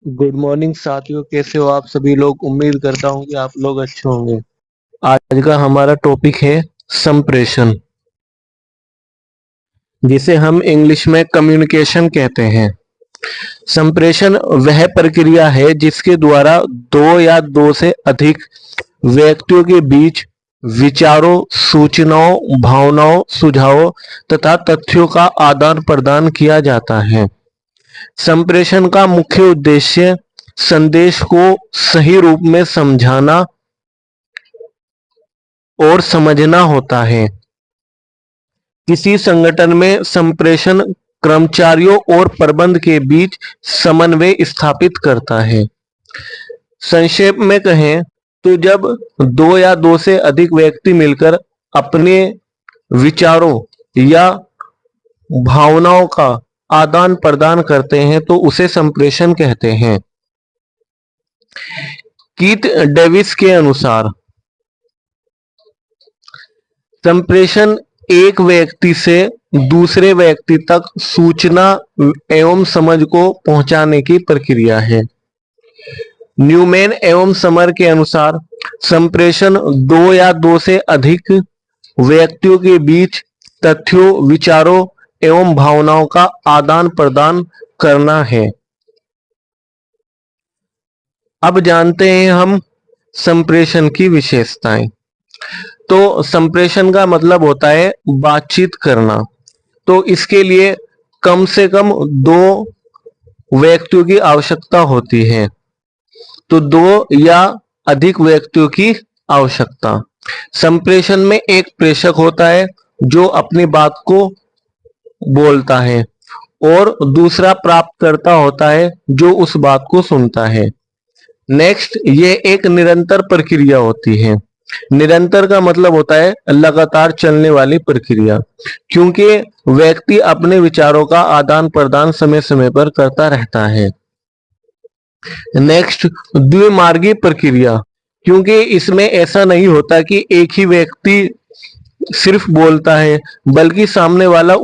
Good morning साथियों, कैसे हो आप सभी लोग। उम्मीद करता हूँ कि आप लोग अच्छे होंगे। आज का हमारा टॉपिक है संप्रेषण, जिसे हम इंग्लिश में कम्युनिकेशन कहते हैं। संप्रेषण वह प्रक्रिया है जिसके द्वारा दो या दो से अधिक व्यक्तियों के बीच विचारों, सूचनाओं, भावनाओं, सुझावों तथा तथ्यों का आदान प्रदान किया जाता है। संप्रेषण का मुख्य उद्देश्य संदेश को सही रूप में समझाना और समझना होता है। किसी संगठन में संप्रेषण कर्मचारियों और प्रबंधन के बीच समन्वय स्थापित करता है। संक्षेप में कहें तो जब दो या दो से अधिक व्यक्ति मिलकर अपने विचारों या भावनाओं का आदान प्रदान करते हैं तो उसे संप्रेषण कहते हैं। कीथ डेविस के अनुसार संप्रेषण एक व्यक्ति से दूसरे व्यक्ति तक सूचना एवं समझ को पहुंचाने की प्रक्रिया है। न्यूमैन एवं समर के अनुसार संप्रेषण दो या दो से अधिक व्यक्तियों के बीच तथ्यों, विचारों एवं भावनाओं का आदान प्रदान करना है। अब जानते हैं हम संप्रेषण की विशेषताएं। तो संप्रेषण का मतलब होता है बातचीत करना। तो इसके लिए कम से कम दो व्यक्तियों की आवश्यकता होती है। तो दो या अधिक व्यक्तियों की आवश्यकता। संप्रेषण में एक प्रेषक होता है जो अपनी बात को बोलता है और दूसरा प्राप्तकर्ता होता है जो उस बात को सुनता है। नेक्स्ट, ये एक निरंतर प्रक्रिया होती है। निरंतर का मतलब होता है लगातार चलने वाली प्रक्रिया, क्योंकि व्यक्ति अपने विचारों का आदान प्रदान समय समय पर करता रहता है। नेक्स्ट, द्विमार्गी प्रक्रिया, क्योंकि इसमें ऐसा नहीं होता कि एक ही व्यक्ति सिर्फ बोलता है, बल्कि सामने वाला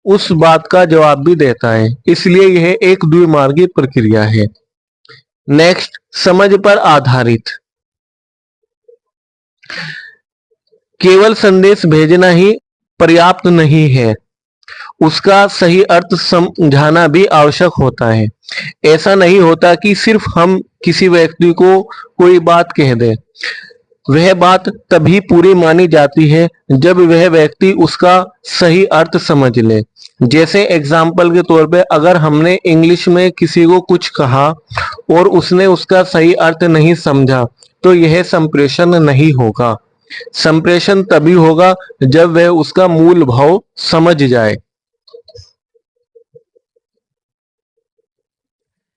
उस बात का जवाब भी देता है, इसलिए यह एक द्विमार्गी प्रक्रिया है। नेक्स्ट, समझ पर आधारित। केवल संदेश भेजना ही पर्याप्त नहीं है, उसका सही अर्थ समझाना भी आवश्यक होता है। ऐसा नहीं होता कि सिर्फ हम किसी व्यक्ति को कोई बात कह दें। वह बात तभी पूरी मानी जाती है जब वह व्यक्ति उसका सही अर्थ समझ ले। जैसे एग्जाम्पल के तौर पे अगर हमने इंग्लिश में किसी को कुछ कहा और उसने उसका सही अर्थ नहीं समझा तो यह संप्रेषण नहीं होगा। संप्रेषण तभी होगा जब वह उसका मूल भाव समझ जाए।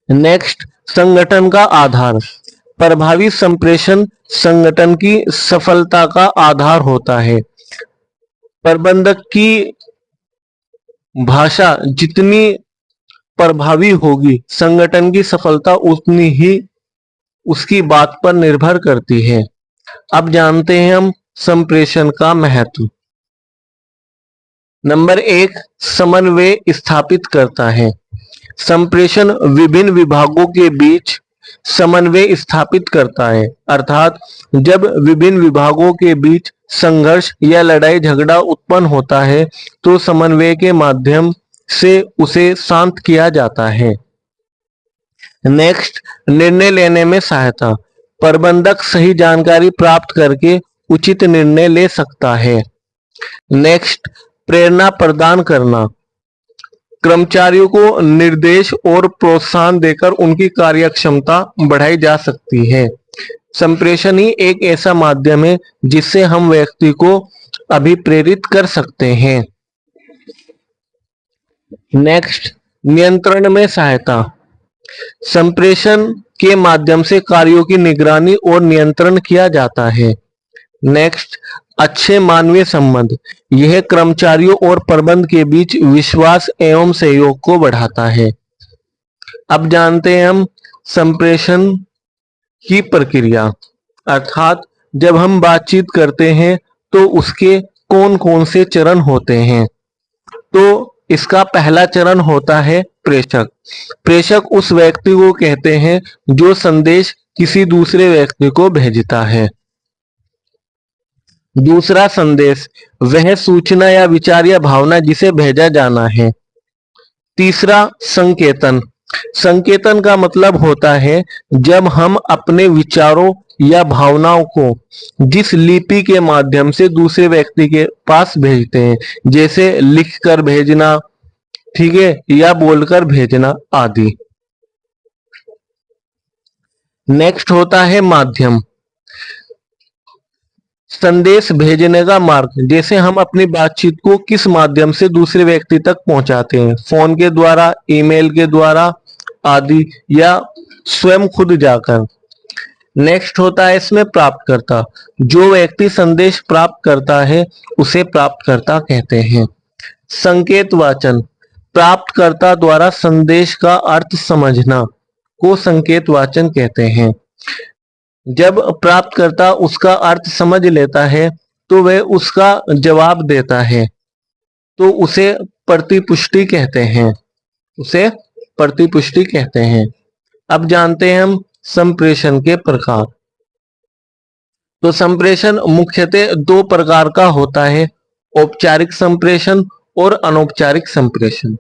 नेक्स्ट, संगठन का आधार। प्रभावी संप्रेषण संगठन की सफलता का आधार होता है। प्रबंधक की भाषा जितनी प्रभावी होगी, संगठन की सफलता उतनी ही उसकी बात पर निर्भर करती है। अब जानते हैं हम संप्रेषण का महत्व। नंबर एक, समन्वय स्थापित करता है। संप्रेषण विभिन्न विभागों के बीच समन्वय स्थापित करता है, अर्थात जब विभिन्न विभागों के बीच संघर्ष या लड़ाई झगड़ा उत्पन्न होता है तो समन्वय के माध्यम से उसे शांत किया जाता है। नेक्स्ट, निर्णय लेने में सहायता। प्रबंधक सही जानकारी प्राप्त करके उचित निर्णय ले सकता है। नेक्स्ट, प्रेरणा प्रदान करना। कर्मचारियों को निर्देश और प्रोत्साहन देकर उनकी कार्यक्षमता बढ़ाई जा सकती है। संप्रेषण ही एक ऐसा माध्यम है जिससे हम व्यक्ति को अभिप्रेरित कर सकते हैं। नेक्स्ट, नियंत्रण में सहायता। संप्रेषण के माध्यम से कार्यों की निगरानी और नियंत्रण किया जाता है। नेक्स्ट, अच्छे मानवीय संबंध। यह कर्मचारियों और प्रबंधन के बीच विश्वास एवं सहयोग को बढ़ाता है। अब जानते हैं हम संप्रेषण की प्रक्रिया, अर्थात जब हम बातचीत करते हैं तो उसके कौन कौन से चरण होते हैं। तो इसका पहला चरण होता है प्रेषक। प्रेषक उस व्यक्ति को कहते हैं जो संदेश किसी दूसरे व्यक्ति को भेजता है। दूसरा, संदेश वह सूचना या विचार या भावना जिसे भेजा जाना है। तीसरा, संकेतन। संकेतन का मतलब होता है जब हम अपने विचारों या भावनाओं को जिस लिपि के माध्यम से दूसरे व्यक्ति के पास भेजते हैं, जैसे लिखकर भेजना, ठीक है, या बोलकर भेजना आदि। नेक्स्ट होता है माध्यम। संदेश भेजने का मार्ग, जैसे हम अपनी बातचीत को किस माध्यम से दूसरे व्यक्ति तक पहुंचाते हैं, फोन के द्वारा, ईमेल के द्वारा आदि, या स्वयं खुद जाकर। नेक्स्ट होता है इसमें प्राप्तकर्ता। जो व्यक्ति संदेश प्राप्त करता है उसे प्राप्तकर्ता कहते हैं। संकेत वाचन। प्राप्तकर्ता द्वारा संदेश का अर्थ समझना को संकेत वाचन कहते हैं। जब प्राप्तकर्ता उसका अर्थ समझ लेता है तो वह उसका जवाब देता है, तो उसे प्रतिपुष्टि कहते हैं। उसे प्रतिपुष्टि कहते हैं। अब जानते हैं हम संप्रेषण के प्रकार। तो संप्रेषण मुख्यतः दो प्रकार का होता है, औपचारिक संप्रेषण और अनौपचारिक संप्रेषण।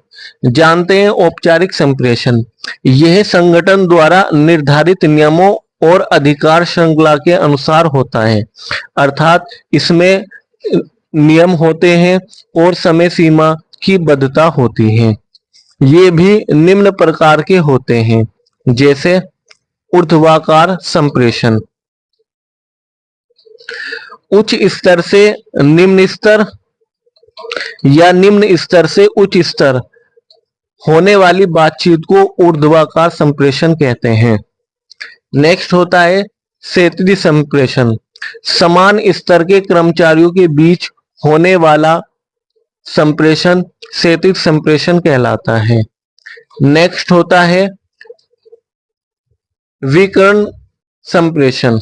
जानते हैं औपचारिक संप्रेषण, यह संगठन द्वारा निर्धारित नियमों और अधिकार श्रृंखला के अनुसार होता है, अर्थात इसमें नियम होते हैं और समय सीमा की बद्धता होती है। ये भी निम्न प्रकार के होते हैं, जैसे ऊर्ध्वाकार संप्रेषण, उच्च स्तर से निम्न स्तर या निम्न स्तर से उच्च स्तर होने वाली बातचीत को ऊर्ध्वाकार संप्रेषण कहते हैं। नेक्स्ट होता है क्षैतिज संप्रेषण। समान स्तर के कर्मचारियों के बीच होने वाला संप्रेषण क्षैतिज संप्रेषण कहलाता है। नेक्स्ट होता है विकर्ण संप्रेषण।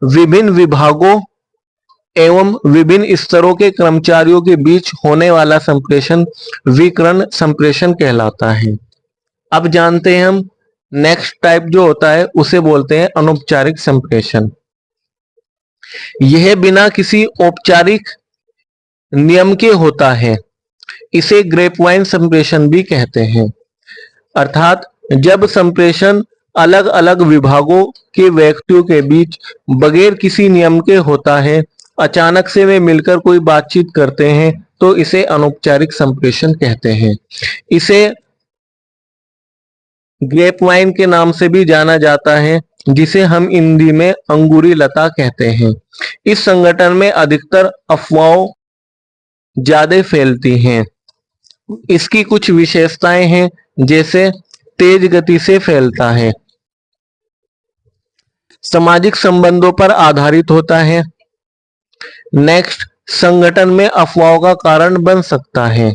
विभिन्न विभागों एवं विभिन्न स्तरों के कर्मचारियों के बीच होने वाला संप्रेषण विकर्ण संप्रेषण कहलाता है। अब जानते हैं हम नेक्स्ट टाइप जो होता है उसे बोलते हैं अनौपचारिक संप्रेषण। यह बिना किसी औपचारिक नियम के होता है, इसे ग्रेपवाइन संप्रेषण भी कहते हैं। अर्थात जब संप्रेषण अलग अलग विभागों के व्यक्तियों के बीच बगैर किसी नियम के होता है, अचानक से वे मिलकर कोई बातचीत करते हैं, तो इसे अनौपचारिक संप्रेषण कहते हैं। इसे ग्रेपवाइन के नाम से भी जाना जाता है, जिसे हम हिंदी में अंगूरी लता कहते हैं। इस संगठन में अधिकतर अफवाहों ज्यादा फैलती हैं। इसकी कुछ विशेषताएं हैं, जैसे तेज गति से फैलता है, सामाजिक संबंधों पर आधारित होता है। नेक्स्ट, संगठन में अफवाहों का कारण बन सकता है।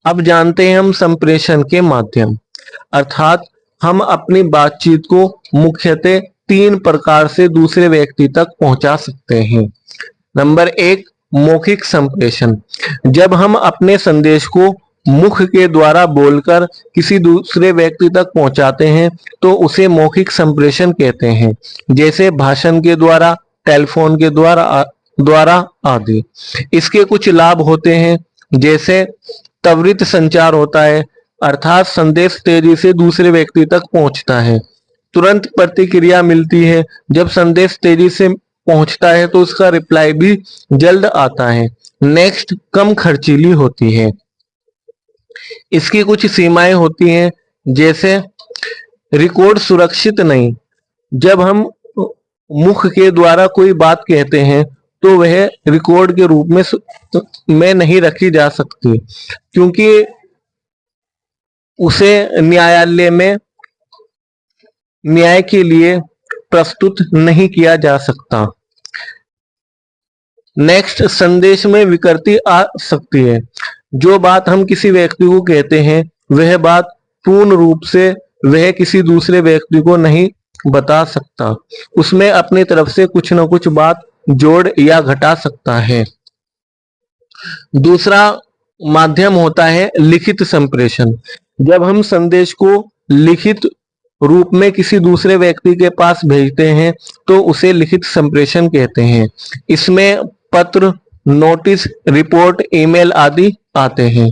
अब जानते हैं हम संप्रेषण के माध्यम, अर्थात हम अपनी बातचीत को मुख्यतः 3 प्रकार से दूसरे व्यक्ति तक पहुंचा सकते हैं। नंबर 1, मौखिक संप्रेषण। जब हम अपने संदेश को मुख के द्वारा बोलकर किसी दूसरे व्यक्ति तक पहुंचाते हैं तो उसे मौखिक संप्रेषण कहते हैं, जैसे भाषण के द्वारा, टेलीफोन के द्वारा आदि। इसके कुछ लाभ होते हैं, जैसे त्वरित संचार होता है, अर्थात संदेश तेजी से दूसरे व्यक्ति तक पहुंचता है, तुरंत प्रतिक्रिया मिलती है। जब संदेश तेजी से पहुंचता है तो उसका रिप्लाई भी जल्द आता है। नेक्स्ट, कम खर्चीली होती है। इसकी कुछ सीमाएं होती हैं, जैसे रिकॉर्ड सुरक्षित नहीं। जब हम मुख के द्वारा कोई बात कहते हैं तो वह रिकॉर्ड के रूप में नहीं रखी जा सकती, क्योंकि उसे न्यायालय में न्याय के लिए प्रस्तुत नहीं किया जा सकता। नेक्स्ट, संदेश में विकृति आ सकती है। जो बात हम किसी व्यक्ति को कहते हैं वह बात पूर्ण रूप से वह किसी दूसरे व्यक्ति को नहीं बता सकता, उसमें अपनी तरफ से कुछ न कुछ बात जोड़ या घटा सकता है। दूसरा, माध्यम होता है लिखित संप्रेषण। जब हम संदेश को लिखित रूप में किसी दूसरे व्यक्ति के पास भेजते हैं तो उसे लिखित संप्रेषण कहते हैं। इसमें पत्र, नोटिस, रिपोर्ट, ईमेल आदि आते हैं।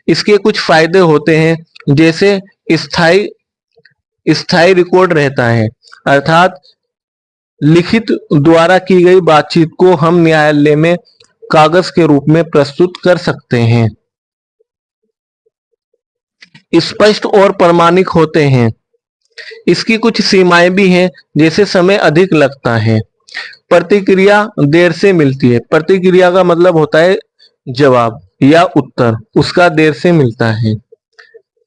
इसके कुछ फायदे होते हैं, जैसे स्थायी स्थायी रिकॉर्ड रहता है, अर्थात लिखित द्वारा की गई बातचीत को हम न्यायालय में कागज के रूप में प्रस्तुत कर सकते हैं। स्पष्ट और प्रामाणिक होते हैं। इसकी कुछ सीमाएं भी हैं, जैसे समय अधिक लगता है, प्रतिक्रिया देर से मिलती है। प्रतिक्रिया का मतलब होता है जवाब या उत्तर, उसका देर से मिलता है।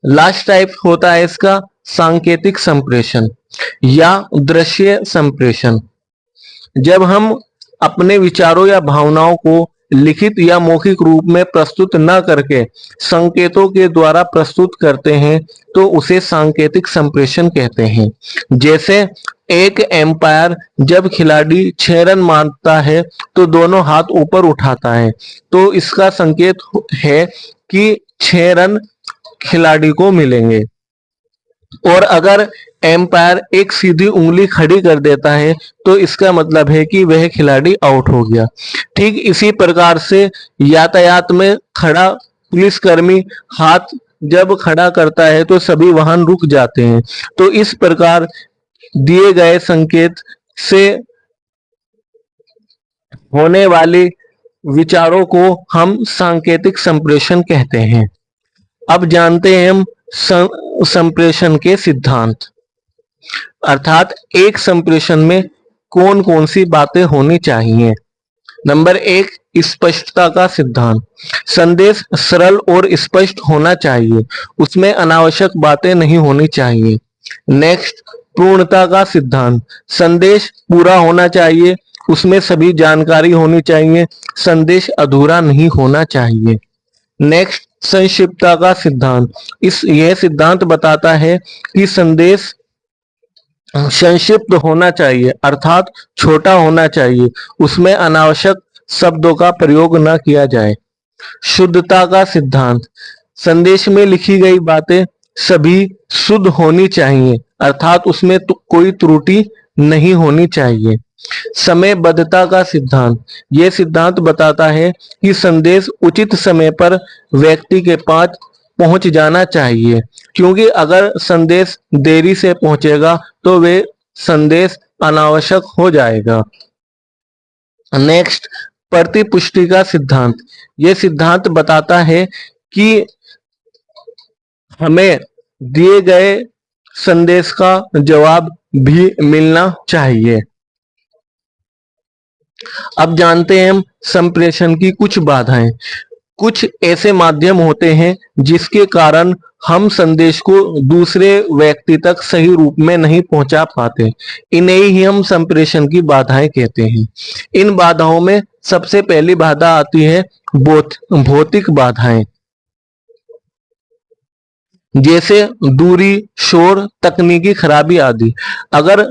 लास्ट टाइप होता है इसका सांकेतिक संप्रेषण या दृश्य संप्रेषण। जब हम अपने विचारों या भावनाओं को लिखित या मौखिक रूप में प्रस्तुत न करके संकेतों के द्वारा प्रस्तुत करते हैं तो उसे सांकेतिक संप्रेषण कहते हैं। जैसे एक एम्पायर जब खिलाड़ी 6 रन मारता है तो दोनों हाथ ऊपर उठाता है, तो इसका संकेत है कि 6 रन खिलाड़ी को मिलेंगे। और अगर एम्पायर एक सीधी उंगली खड़ी कर देता है तो इसका मतलब है कि वह खिलाड़ी आउट हो गया। ठीक इसी प्रकार से यातायात में खड़ा पुलिसकर्मी हाथ जब खड़ा करता है तो सभी वाहन रुक जाते हैं। तो इस प्रकार दिए गए संकेत से होने वाले विचारों को हम सांकेतिक संप्रेषण कहते हैं। अब जानते हैं हम संप्रेषण के सिद्धांत, अर्थात एक संप्रेषण में कौन कौन सी बातें होनी चाहिए। नंबर 1, स्पष्टता का सिद्धांत। संदेश सरल और स्पष्ट होना चाहिए, उसमें अनावश्यक बातें नहीं होनी चाहिए। नेक्स्ट, पूर्णता का सिद्धांत। संदेश पूरा होना चाहिए, उसमें सभी जानकारी होनी चाहिए, संदेश अधूरा नहीं होना चाहिए। नेक्स्ट, संक्षिप्तता का सिद्धांत। यह सिद्धांत बताता है कि संदेश संक्षिप्त होना चाहिए, अर्थात छोटा होना चाहिए, उसमें अनावश्यक शब्दों का प्रयोग न किया जाए। शुद्धता का सिद्धांत। संदेश में लिखी गई बातें सभी शुद्ध होनी चाहिए, अर्थात उसमें कोई त्रुटि नहीं होनी चाहिए। समयबद्धता का सिद्धांत। यह सिद्धांत बताता है कि संदेश उचित समय पर व्यक्ति के पास पहुंच जाना चाहिए, क्योंकि अगर संदेश देरी से पहुंचेगा तो वे संदेश अनावश्यक हो जाएगा। नेक्स्ट, प्रतिपुष्टि का सिद्धांत। यह सिद्धांत बताता है कि हमें दिए गए संदेश का जवाब भी मिलना चाहिए। अब जानते हैं हम संप्रेषण की कुछ बाधाएं। कुछ ऐसे माध्यम होते हैं जिसके कारण हम संदेश को दूसरे व्यक्ति तक सही रूप में नहीं पहुंचा पाते, इन्हें ही हम संप्रेषण की बाधाएं कहते हैं। इन बाधाओं में सबसे पहली बाधा आती है भौतिक बाधाएं, जैसे दूरी, शोर, तकनीकी खराबी आदि। अगर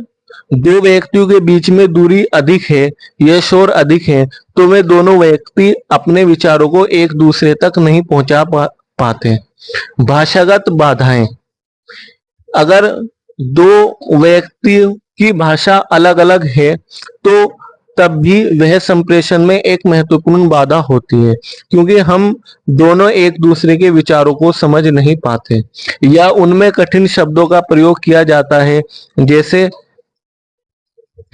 दो व्यक्तियों के बीच में दूरी अधिक है या शोर अधिक है तो वे दोनों व्यक्ति अपने विचारों को एक दूसरे तक नहीं पहुंचा पाते। भाषागत बाधाएं। अगर दो व्यक्तियों की भाषा अलग अलग है तो तब भी वह संप्रेषण में एक महत्वपूर्ण बाधा होती है, क्योंकि हम दोनों एक दूसरे के विचारों को समझ नहीं पाते या उनमें कठिन शब्दों का प्रयोग किया जाता है। जैसे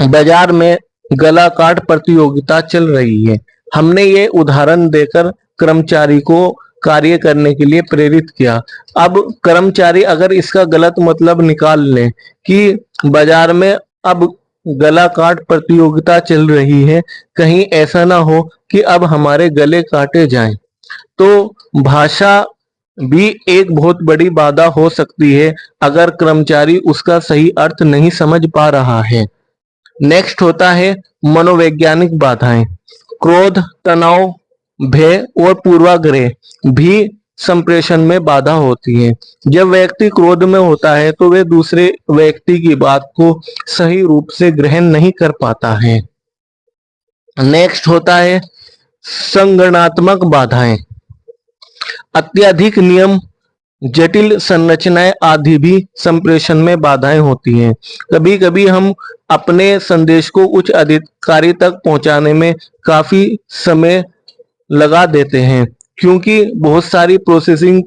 बाजार में गला काट प्रतियोगिता चल रही है, हमने ये उदाहरण देकर कर्मचारी को कार्य करने के लिए प्रेरित किया। अब कर्मचारी अगर इसका गलत मतलब निकाल लें कि बाजार में अब गला काट प्रतियोगिता चल रही है, कहीं ऐसा ना हो कि अब हमारे गले काटे जाएं, तो भाषा भी एक बहुत बड़ी बाधा हो सकती है अगर कर्मचारी उसका सही अर्थ नहीं समझ पा रहा है। नेक्स्ट होता है मनोवैज्ञानिक बाधाएं। क्रोध, तनाव, भय और पूर्वाग्रह भी संप्रेषण में बाधा होती है। जब व्यक्ति क्रोध में होता है तो वे दूसरे व्यक्ति की बात को सही रूप से ग्रहण नहीं कर पाता है। नेक्स्ट होता है संगठनात्मक बाधाएं। अत्यधिक नियम, जटिल संरचनाएं आदि भी संप्रेषण में बाधाएं होती हैं। कभी कभी हम अपने संदेश को उच्च अधिकारी तक पहुंचाने में काफी समय लगा देते हैं, क्योंकि बहुत सारी प्रोसेसिंग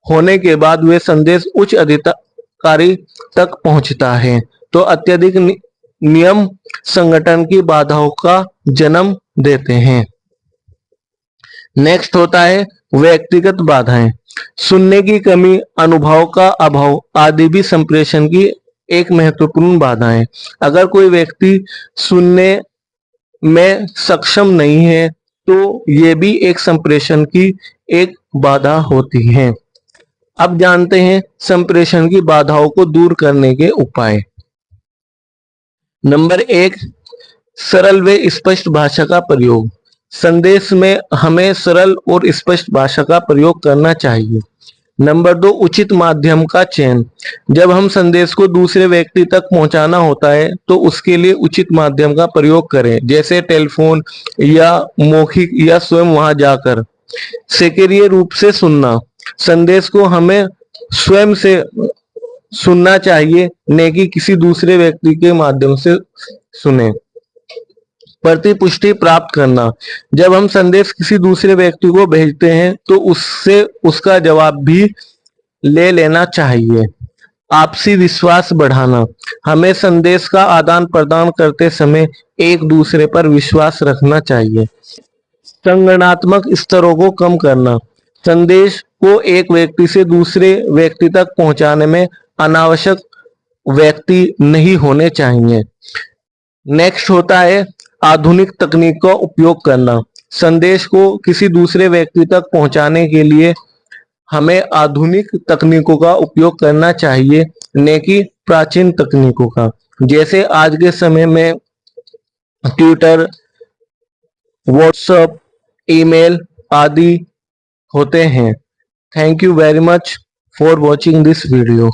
होने के बाद वे संदेश उच्च अधिकारी तक पहुंचता है। तो अत्यधिक नियम संगठन की बाधाओं का जन्म देते हैं। नेक्स्ट होता है व्यक्तिगत बाधाएं। सुनने की कमी, अनुभव का अभाव आदि भी संप्रेषण की एक महत्वपूर्ण बाधा है। अगर कोई व्यक्ति सुनने में सक्षम नहीं है तो ये भी एक संप्रेषण की एक बाधा होती है। अब जानते हैं संप्रेषण की बाधाओं को दूर करने के उपाय। नंबर 1, सरल व स्पष्ट भाषा का प्रयोग। संदेश में हमें सरल और स्पष्ट भाषा का प्रयोग करना चाहिए। नंबर 2, उचित माध्यम का चयन। जब हम संदेश को दूसरे व्यक्ति तक पहुंचाना होता है तो उसके लिए उचित माध्यम का प्रयोग करें, जैसे टेलीफोन या मौखिक या स्वयं वहां जाकर। सक्रिय रूप से सुनना। संदेश को हमें स्वयं से सुनना चाहिए, न कि किसी दूसरे व्यक्ति के माध्यम से सुने। प्रतिपुष्टि प्राप्त करना। जब हम संदेश किसी दूसरे व्यक्ति को भेजते हैं तो उससे उसका जवाब भी ले लेना चाहिए। आपसी विश्वास बढ़ाना। हमें संदेश का आदान प्रदान करते समय एक दूसरे पर विश्वास रखना चाहिए। संगठनात्मक स्तरों को कम करना। संदेश को एक व्यक्ति से दूसरे व्यक्ति तक पहुंचाने में अनावश्यक व्यक्ति नहीं होने चाहिए। नेक्स्ट होता है आधुनिक तकनीक का उपयोग करना। संदेश को किसी दूसरे व्यक्ति तक पहुंचाने के लिए हमें आधुनिक तकनीकों का उपयोग करना चाहिए, न कि प्राचीन तकनीकों का। जैसे आज के समय में ट्विटर, व्हाट्सएप, ईमेल आदि होते हैं। Thank you very much for watching this video.